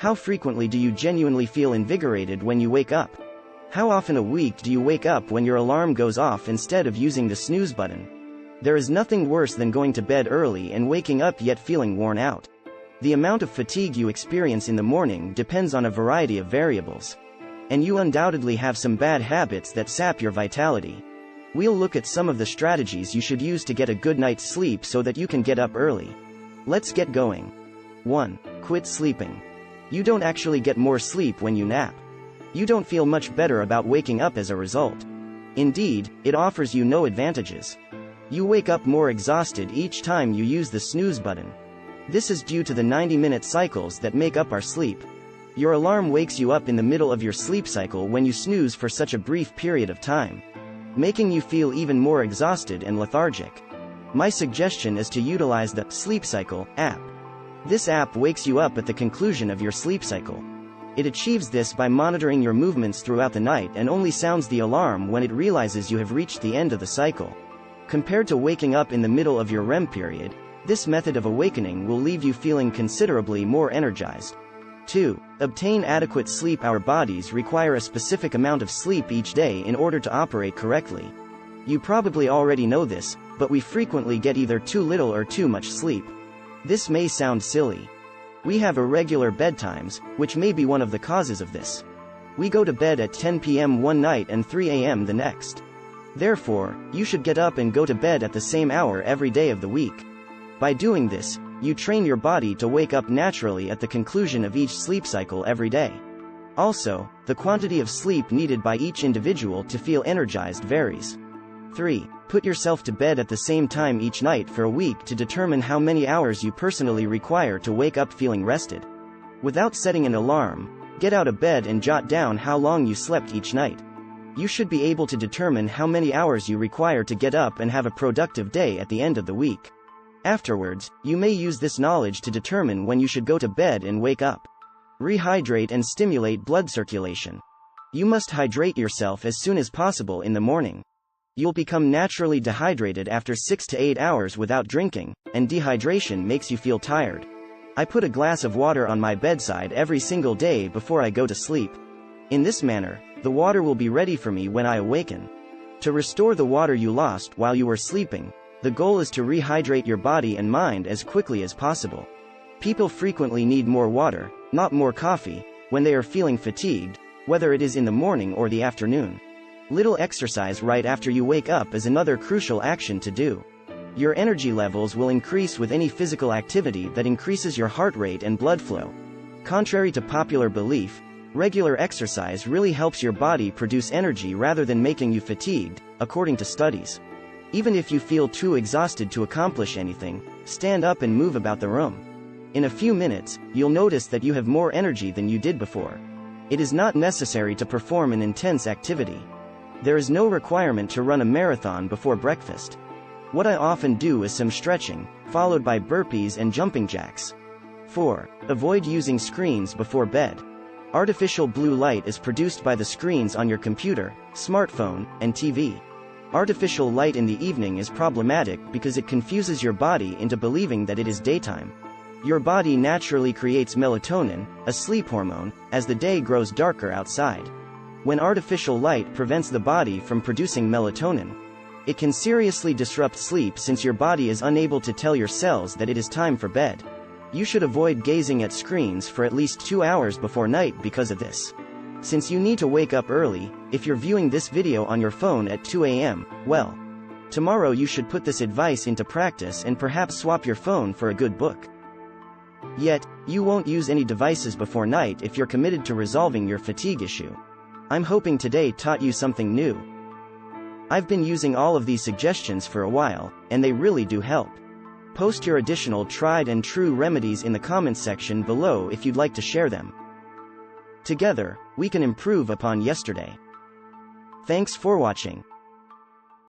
How frequently do you genuinely feel invigorated when you wake up? How often a week do you wake up when your alarm goes off instead of using the snooze button? There is nothing worse than going to bed early and waking up yet feeling worn out. The amount of fatigue you experience in the morning depends on a variety of variables. And you undoubtedly have some bad habits that sap your vitality. We'll look at some of the strategies you should use to get a good night's sleep so that you can get up early. Let's get going. 1. Quit sleeping. You don't actually get more sleep when you nap. You don't feel much better about waking up as a result. Indeed, it offers you no advantages. You wake up more exhausted each time you use the snooze button. This is due to the 90-minute cycles that make up our sleep. Your alarm wakes you up in the middle of your sleep cycle when you snooze for such a brief period of time, making you feel even more exhausted and lethargic. My suggestion is to utilize the Sleep Cycle app. This app wakes you up at the conclusion of your sleep cycle. It achieves this by monitoring your movements throughout the night and only sounds the alarm when it realizes you have reached the end of the cycle. Compared to waking up in the middle of your REM period, this method of awakening will leave you feeling considerably more energized. 2. Obtain adequate sleep. Our bodies require a specific amount of sleep each day in order to operate correctly. You probably already know this, but we frequently get either too little or too much sleep. This may sound silly. We have irregular bedtimes, which may be one of the causes of this. We go to bed at 10 p.m. one night and 3 a.m. the next. Therefore, you should get up and go to bed at the same hour every day of the week. By doing this, you train your body to wake up naturally at the conclusion of each sleep cycle every day. Also, the quantity of sleep needed by each individual to feel energized varies. 3. Put yourself to bed at the same time each night for a week to determine how many hours you personally require to wake up feeling rested. Without setting an alarm, get out of bed and jot down how long you slept each night. You should be able to determine how many hours you require to get up and have a productive day at the end of the week. Afterwards, you may use this knowledge to determine when you should go to bed and wake up. Rehydrate and stimulate blood circulation. You must hydrate yourself as soon as possible in the morning. You'll become naturally dehydrated after 6 to 8 hours without drinking, and dehydration makes you feel tired. I put a glass of water on my bedside every single day before I go to sleep. In this manner, the water will be ready for me when I awaken. To restore the water you lost while you were sleeping, the goal is to rehydrate your body and mind as quickly as possible. People frequently need more water, not more coffee, when they are feeling fatigued, whether it is in the morning or the afternoon. Little exercise right after you wake up is another crucial action to do. Your energy levels will increase with any physical activity that increases your heart rate and blood flow. Contrary to popular belief, regular exercise really helps your body produce energy rather than making you fatigued, according to studies. Even if you feel too exhausted to accomplish anything, stand up and move about the room. In a few minutes, you'll notice that you have more energy than you did before. It is not necessary to perform an intense activity. There is no requirement to run a marathon before breakfast. What I often do is some stretching, followed by burpees and jumping jacks. 4. Avoid using screens before bed. Artificial blue light is produced by the screens on your computer, smartphone, and TV. Artificial light in the evening is problematic because it confuses your body into believing that it is daytime. Your body naturally creates melatonin, a sleep hormone, as the day grows darker outside. When artificial light prevents the body from producing melatonin, it can seriously disrupt sleep since your body is unable to tell your cells that it is time for bed. You should avoid gazing at screens for at least 2 hours before night because of this. Since you need to wake up early, if you're viewing this video on your phone at 2 a.m., well, tomorrow you should put this advice into practice and perhaps swap your phone for a good book. Yet, you won't use any devices before night if you're committed to resolving your fatigue issue. I'm hoping today taught you something new. I've been using all of these suggestions for a while, and they really do help. Post your additional tried and true remedies in the comments section below if you'd like to share them. Together, we can improve upon yesterday. Thanks for watching.